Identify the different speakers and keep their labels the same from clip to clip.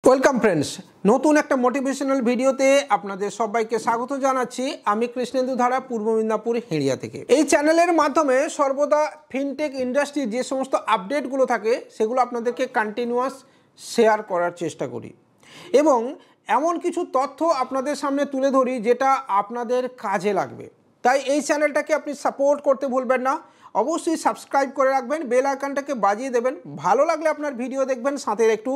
Speaker 1: Welcome friends, নতুন একটা motivational ভিডিওতে আপনাদের সবাইকে স্বাগত জানাচ্ছি। আমি কৃষ্ণেন্দু ধারা, পূর্ব মেদিনীপুর হেড়িয়া থেকে। এই চ্যানেলের মাধ্যমে সর্বদা ফিনটেক ইন্ডাস্ট্রির যে সমস্ত আপডেটগুলো থাকে সেগুলো আপনাদেরকে কন্টিনিউয়াস শেয়ার করার চেষ্টা করি এবং এমন কিছু তথ্য আপনাদের সামনে তুলে ধরি যেটা আপনাদের কাজে লাগবে। তাই এই চ্যানেলটাকে আপনি সাপোর্ট করতে ভুলবেন না। অবশ্যই সাবস্ক্রাইব করে রাখবেন, বেল আইকনটাকে বাজিয়ে দেবেন। ভালো লাগলে আপনার ভিডিও দেখবেন, সাথে একটু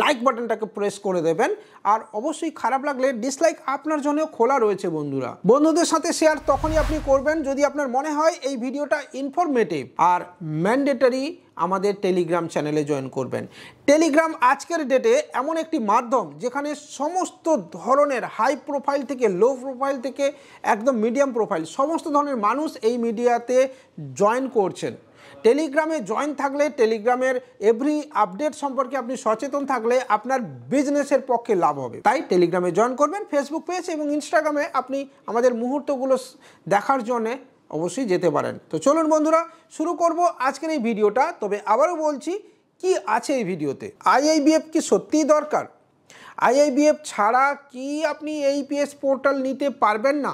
Speaker 1: লাইক বাটনটাকে প্রেস করে দেবেন। আর অবশ্যই খারাপ লাগলে ডিসলাইক আপনার জন্য খোলা রয়েছে বন্ধুরা। বন্ধুদের সাথে শেয়ার তখনই আপনি করবেন যদি আপনার মনে হয় এই ভিডিওটা ইনফরমেটিভ। আর ম্যান্ডেটরি আমাদের টেলিগ্রাম চ্যানেলে জয়েন করবেন। টেলিগ্রাম আজকের ডেটে এমন একটি মাধ্যম যেখানে সমস্ত ধরনের হাই প্রোফাইল থেকে লো প্রোফাইল থেকে একদম মিডিয়াম প্রোফাইল সমস্ত ধরনের মানুষ এই মিডিয়াতে জয়েন করছেন। টেলিগ্রামে জয়েন থাকলে, টেলিগ্রামের এভরি আপডেট সম্পর্কে আপনি সচেতন থাকলে আপনার বিজনেসের পক্ষে লাভ হবে। তাই টেলিগ্রামে জয়েন করবেন। ফেসবুক পেজ এবং ইনস্টাগ্রামে আপনি আমাদের মুহূর্তগুলো দেখার জন্য অবশ্যই যেতে পারেন। তো চলুন বন্ধুরা, শুরু করব আজকের এই ভিডিওটা। তবে আবারও বলছি, কি আছে এই ভিডিওতে? আইআইবিএফ কি সত্যিই দরকার? আইআইবিএফ ছাড়া কি আপনি এইপিএস পোর্টাল নিতে পারবেন না?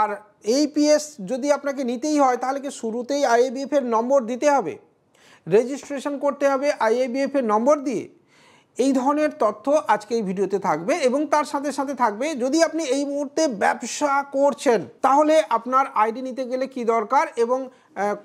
Speaker 1: আর এইপিএস যদি আপনাকে নিতেই হয় তাহলে কি শুরুতেই আইআইবিএফের নম্বর দিতে হবে, রেজিস্ট্রেশন করতে হবে আইআইবিএফের নম্বর দিয়ে? এই ধরনের তথ্য আজকে এই ভিডিওতে থাকবে এবং তার সাথে সাথে থাকবে যদি আপনি এই মুহূর্তে ব্যবসা করছেন তাহলে আপনার আইডি নিতে গেলে কি দরকার এবং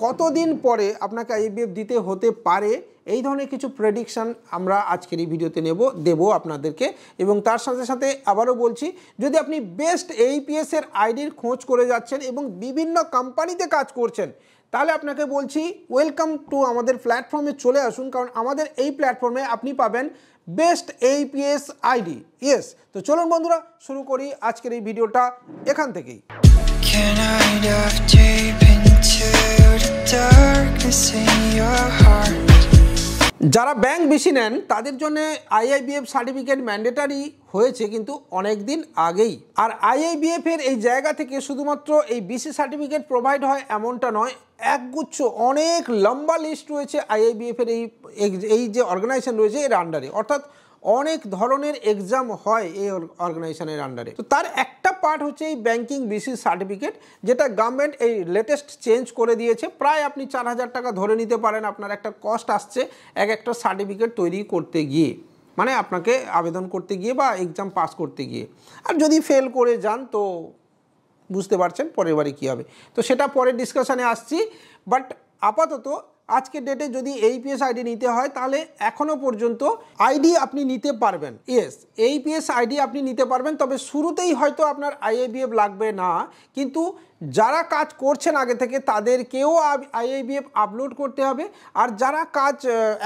Speaker 1: কতদিন পরে আপনাকে আইআইবিএফ দিতে হতে পারে, এই ধরনের কিছু প্রেডিকশান আমরা আজকের এই ভিডিওতে দেবো আপনাদেরকে। এবং তার সাথে সাথে আবারও বলছি, যদি আপনি বেস্ট এইপিএসের আইডির খোঁজ করে যাচ্ছেন এবং বিভিন্ন কোম্পানিতে কাজ করছেন তাহলে আপনাকে বলছি ওয়েলকাম টু আমাদের প্ল্যাটফর্মে চলে আসুন। কারণ আমাদের এই প্ল্যাটফর্মে আপনি পাবেন বেস্ট এইপিএস আইডি। ইয়েস, তো চলুন বন্ধুরা শুরু করি আজকের এই ভিডিওটা এখান থেকেই। যারা ব্যাংক বেশি নেন তাদের জন্য আইআইবিএফ সার্টিফিকেট ম্যান্ডেটারি হয়েছে কিন্তু অনেক দিন আগেই। আর আইআইবিএফ এর এই জায়গা থেকে শুধুমাত্র এই বিসি সার্টিফিকেট প্রোভাইড হয় এমনটা নয়, একগুচ্ছ অনেক লম্বা লিস্ট রয়েছে আইআইবিএফ এর এই যে অর্গানাইজেশন রয়েছে এর আন্ডারে। অর্থাৎ অনেক ধরনের এক্সাম হয় এই অর্গানাইজেশনের আন্ডারে। তো তার একটা পার্ট হচ্ছে এই ব্যাংকিং বিসি সার্টিফিকেট, যেটা গভর্নমেন্ট এই লেটেস্ট চেঞ্জ করে দিয়েছে। প্রায় আপনি 4,000 টাকা ধরে নিতে পারেন আপনার একটা কস্ট আসছে একটা সার্টিফিকেট তৈরি করতে গিয়ে, মানে আপনাকে আবেদন করতে গিয়ে বা এক্সাম পাস করতে গিয়ে। আর যদি ফেল করে যান তো বুঝতে পারছেন পরের বারে কী হবে, তো সেটা পরের ডিসকাশানে আসছি। বাট আপাতত আজকের ডেটে যদি এইপিএস আইডি নিতে হয় তাহলে এখনও পর্যন্ত আইডি আপনি নিতে পারবেন। ইয়েস, এইপিএস আইডি আপনি নিতে পারবেন, তবে শুরুতেই হয়তো আপনার আইআইবিএফ লাগবে না। কিন্তু যারা কাজ করছেন আগে থেকে তাদেরকেও আইআইবিএফ আপলোড করতে হবে। আর যারা কাজ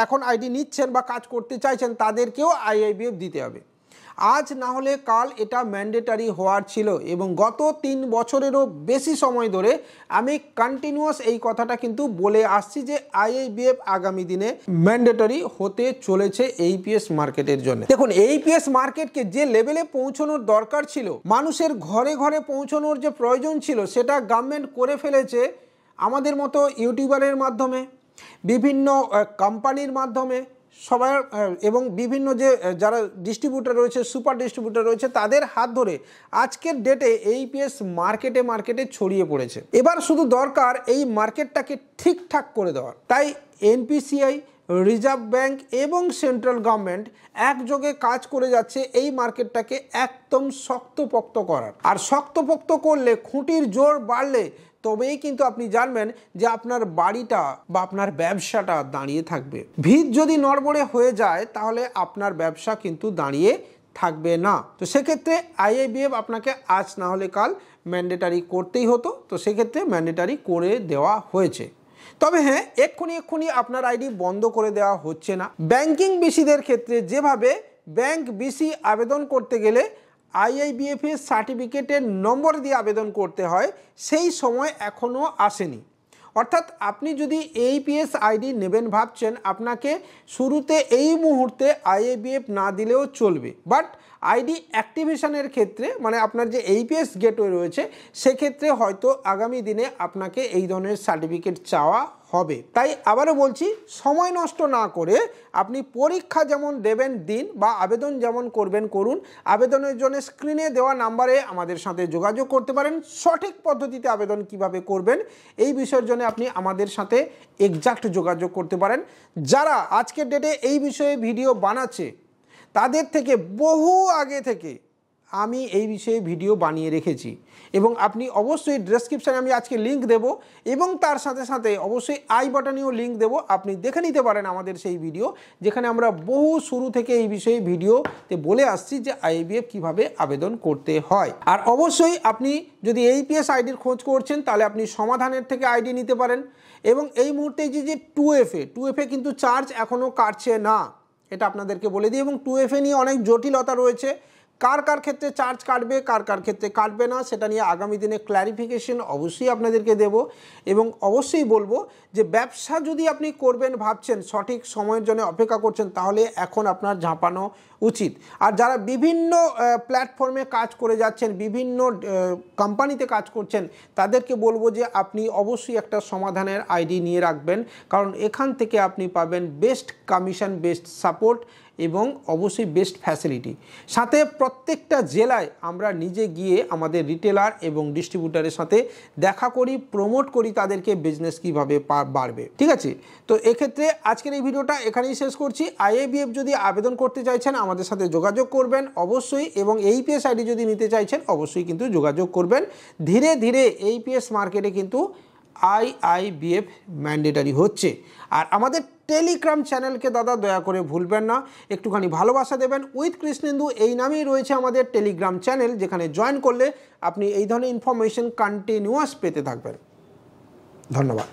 Speaker 1: এখন আইডি নিচ্ছেন বা কাজ করতে চাইছেন তাদেরকেও আইআইবিএফ দিতে হবে। আজ না হলে কাল এটা ম্যান্ডেটারি হওয়ার ছিল এবং গত 3 বছরেরও বেশি সময় ধরে আমি কন্টিনিউয়াস এই কথাটা কিন্তু বলে আসছি যে আইআইবিএফ আগামী দিনে ম্যান্ডেটারি হতে চলেছে এইপিএস মার্কেটের জন্য। দেখুন, এইপিএস মার্কেটকে যে লেভেলে পৌঁছানোর দরকার ছিল, মানুষের ঘরে ঘরে পৌঁছানোর যে প্রয়োজন ছিল, সেটা গভর্নমেন্ট করে ফেলেছে আমাদের মতো ইউটিউবারের মাধ্যমে, বিভিন্ন কোম্পানির মাধ্যমে সবার এবং বিভিন্ন যে যারা ডিস্ট্রিবিউটার রয়েছে, সুপার ডিস্ট্রিবিউটার রয়েছে, তাদের হাত ধরে আজকের ডেটে এইপিএস মার্কেটে ছড়িয়ে পড়েছে। এবার শুধু দরকার এই মার্কেটটাকে ঠিকঠাক করে দেওয়ার। তাই এনপিসিআই, রিজার্ভ ব্যাংক এবং সেন্ট্রাল গভর্নমেন্ট একযোগে কাজ করে যাচ্ছে এই মার্কেটটাকে একদম শক্তপোক্ত করার। আর শক্তপোক্ত করলে, খুঁটির জোর বাড়লে তবেই কিন্তু আপনি জানবেন যে আপনার বাড়িটা বা আপনার ব্যবসাটা দাঁড়িয়ে থাকবে। ভিত যদি নড়বড়ে হয়ে যায় তাহলে আপনার ব্যবসা কিন্তু দাঁড়িয়ে থাকবে না। তো সেক্ষেত্রে আইআইবিএফ আপনাকে আজ না হলে কাল ম্যান্ডেটারি করতেই হতো, তো সেক্ষেত্রে ম্যান্ডেটারি করে দেওয়া হয়েছে। তবে হ্যাঁ, এক্ষুনি আপনার আইডি বন্ধ করে দেওয়া হচ্ছে না। ব্যাংকিং বিসিদের ক্ষেত্রে যেভাবে ব্যাংক বিসি আবেদন করতে গেলে আইআইবিএফ এর সার্টিফিকেটের নম্বর দিয়ে আবেদন করতে হয়, সেই সময় এখনও আসেনি। অর্থাৎ আপনি যদি এইপিএস আইডি নেবেন ভাবছেন, আপনাকে শুরুতে এই মুহূর্তে আইআইবিএফ না দিলেও চলবে। বাট আইডি অ্যাক্টিভেশনের ক্ষেত্রে, মানে আপনার যে এইপিএস গেটওয়ে রয়েছে, সেক্ষেত্রে হয়তো আগামী দিনে আপনাকে এই ধরনের সার্টিফিকেট চাওয়া হবে। তাই আবারও বলছি, সময় নষ্ট না করে আপনি পরীক্ষা যেমন দেবেন দিন, বা আবেদন যেমন করবেন করুন। আবেদনের জন্য স্ক্রিনে দেওয়া নাম্বারে আমাদের সাথে যোগাযোগ করতে পারেন। সঠিক পদ্ধতিতে আবেদন কিভাবে করবেন এই বিষয়ের জন্য আপনি আমাদের সাথে এক্সাক্ট যোগাযোগ করতে পারেন। যারা আজকের ডেটে এই বিষয়ে ভিডিও বানাচ্ছে তাদের থেকে বহু আগে থেকে আমি এই বিষয়ে ভিডিও বানিয়ে রেখেছি, এবং আপনি অবশ্যই ডেসক্রিপশানে আমি আজকে লিঙ্ক দেব, এবং তার সাথে সাথে অবশ্যই আই বাটনেও লিঙ্ক দেব। আপনি দেখে নিতে পারেন আমাদের সেই ভিডিও, যেখানে আমরা বহু শুরু থেকে এই বিষয়ে ভিডিওতে বলে আসছি যে আইএবিএফ কিভাবে আবেদন করতে হয়। আর অবশ্যই আপনি যদি এইপিএস আইডির খোঁজ করছেন তাহলে আপনি সমাধানের থেকে আইডি নিতে পারেন। এবং এই মুহূর্তে যে 2FA কিন্তু চার্জ এখনও কাটছে না, এটা আপনাদেরকে বলে দিই। এবং 2FA নিয়ে অনেক জটিলতা রয়েছে, কার কার ক্ষেত্রে চার্জ কাটবে, কার কার ক্ষেত্রে কাটবে না, সেটা নিয়ে আগামী দিনে ক্ল্যারিফিকেশন অবশ্যই আপনাদেরকে দেব। এবং অবশ্যই বলবো যে ব্যবসা যদি আপনি করবেন ভাবছেন, সঠিক সময়ের জন্য অপেক্ষা করছেন, তাহলে এখন আপনার ঝাঁপানো উচিত। আর যারা বিভিন্ন প্ল্যাটফর্মে কাজ করে যাচ্ছেন, বিভিন্ন কোম্পানিতে কাজ করছেন, তাদেরকে বলবো যে আপনি অবশ্যই একটা সমাধানের আইডি নিয়ে রাখবেন, কারণ এখান থেকে আপনি পাবেন বেস্ট কমিশন, বেস্ট সাপোর্ট এবং অবশ্যই বেস্ট ফ্যাসিলিটি। সাথে প্রত্যেকটা জেলায় আমরা নিজে গিয়ে আমাদের রিটেলার এবং ডিস্ট্রিবিউটারের সাথে দেখা করি, প্রমোট করি তাদেরকে বিজনেস কীভাবে বাড়বে। ঠিক আছে, তো এক্ষেত্রে আজকের এই ভিডিওটা এখানেই শেষ করছি। আইএবিএফ যদি আবেদন করতে চাইছেন আমাদের সাথে যোগাযোগ করবেন অবশ্যই, এবং এইপিএস আইডি যদি নিতে চাইছেন অবশ্যই কিন্তু যোগাযোগ করবেন। ধীরে ধীরে এইপিএস মার্কেটে কিন্তু আইআইবিএফ ম্যান্ডেটারি হচ্ছে। আর আমাদের টেলিগ্রাম চ্যানেলকে দাদা দয়া করে ভুলবেন না, একটুখানি ভালোবাসা দেবেন। উইথ কৃষ্ণেন্দু এই নামেই রয়েছে আমাদের টেলিগ্রাম চ্যানেল, যেখানে জয়েন করলে আপনি এই ধরনের ইনফরমেশন কন্টিনিউয়াস পেতে থাকবেন। ধন্যবাদ।